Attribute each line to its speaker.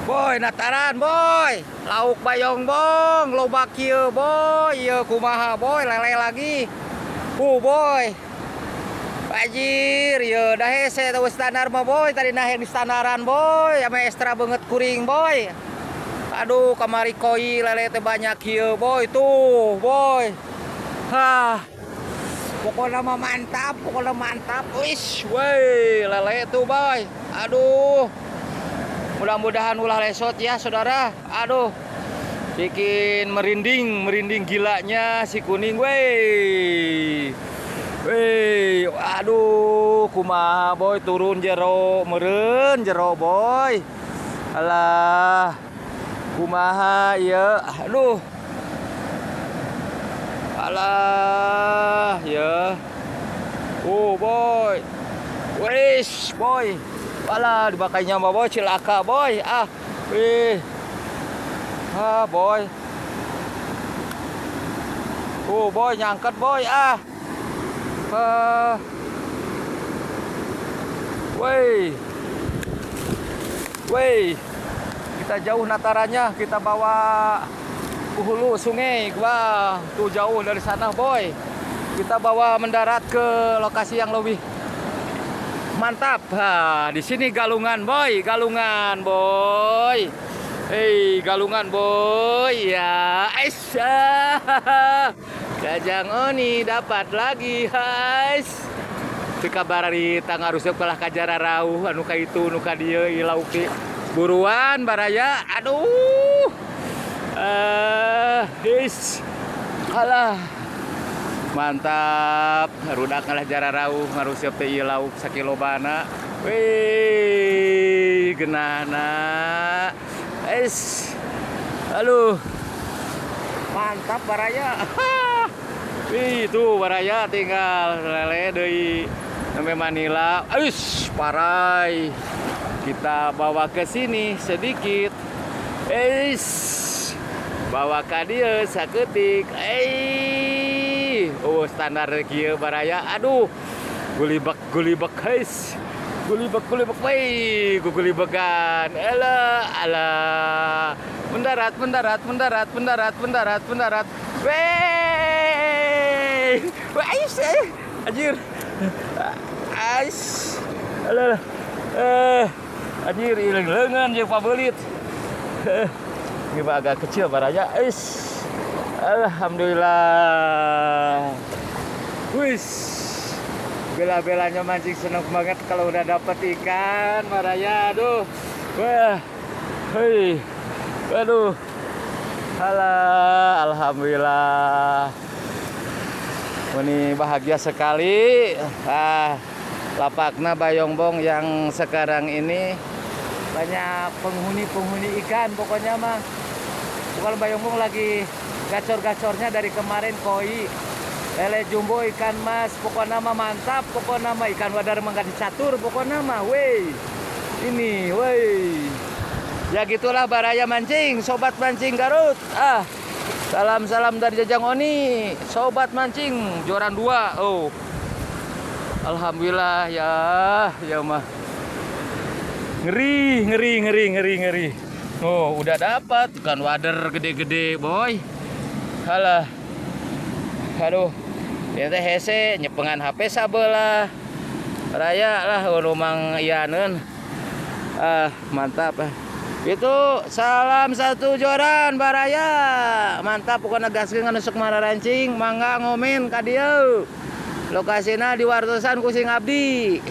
Speaker 1: Boy, nataran boy. Lauk bayong bong, loba kieu boy. Ieu kumaha boy, lele lagi. Boy. Anjir, ieu dah hese teu standar mah boy. Tadi nah yang di standaran boy, ame ekstra banget kuring boy. Aduh, kamari koi lele teh banyak kieu boy. Tuh, boy. Hah. Pokoknya mah mantap, pokoknya mantap. Wis, woi, lele tuh boy. Aduh. Mudah-mudahan ulah lesot ya saudara. Aduh, bikin merinding gilanya si kuning, wey. Wey, aduh, kumaha boy turun jero, meren jero boy. Alah, kumaha ya, aduh. Alah, ya. Boy. Wis, boy. Walah, dibakainya mah boy, cilaka boy. Wih. Boy. Boy, nyangket boy. Wih. Kita jauh natarannya, kita bawa ke hulu sungai. Wah, tuh jauh dari sana boy. Kita bawa mendarat ke lokasi yang lebih mantap. Di sini galungan boy, galungan boy. Hei, galungan boy ya. Kajang Oni dapat lagi, guys. Di kabar di tangga rusep kalah kajara rauh anu ka itu nu ka dieu ilauki. Buruan baraya. Aduh. Alah. Mantap, rudak ngalah jara rauh ngaruseup teh ieu lauk sakilobana. Wih, genahna. Aduh. Mantap baraya. Wih, tuh baraya tinggal lele deui sampai Manila. Parai. Kita bawa ke sini sedikit. Bawa ka dieu saketik. Standar kieu baraya. Aduh. Gulibek guys. Gulibek wey, gulibekan. Alah. Mendarat. Wey. Anjir. Alah. Anjir ileung-leungan jeung pabelit. Ini agak kecil baraya. Alhamdulillah. Wis. Bela-belanya mancing seneng banget kalau udah dapet ikan baraya. Aduh. Wah. Hei. Aduh. Alah, alhamdulillah. Ini bahagia sekali. Lapakna Bayongbong yang sekarang ini banyak penghuni ikan pokoknya mah. Bukan Bayongbong lagi gacor-gacornya dari kemarin koi, lele jumbo, ikan mas, pokoknya mah mantap, pokoknya mah ikan wadar mah gak dicatur, pokoknya mah, wey, ini, wey, ya gitulah baraya mancing, sobat mancing Garut, salam dari Jajang Oni, sobat mancing, joran 2, alhamdulillah ya mah, ngeri. Udah dapat ikan wader gede-gede boy. Halah. Aduh. Ieu teh hese nyepengan HP sabelah. Raya lah urang iyaneun. Mantap. Itu salam satu joran baraya. Mantap pokoknya gaskeun nganusuk mararancing, mangga ngomen ka dieu. Lokasina di Wartosan Kusing Abdi.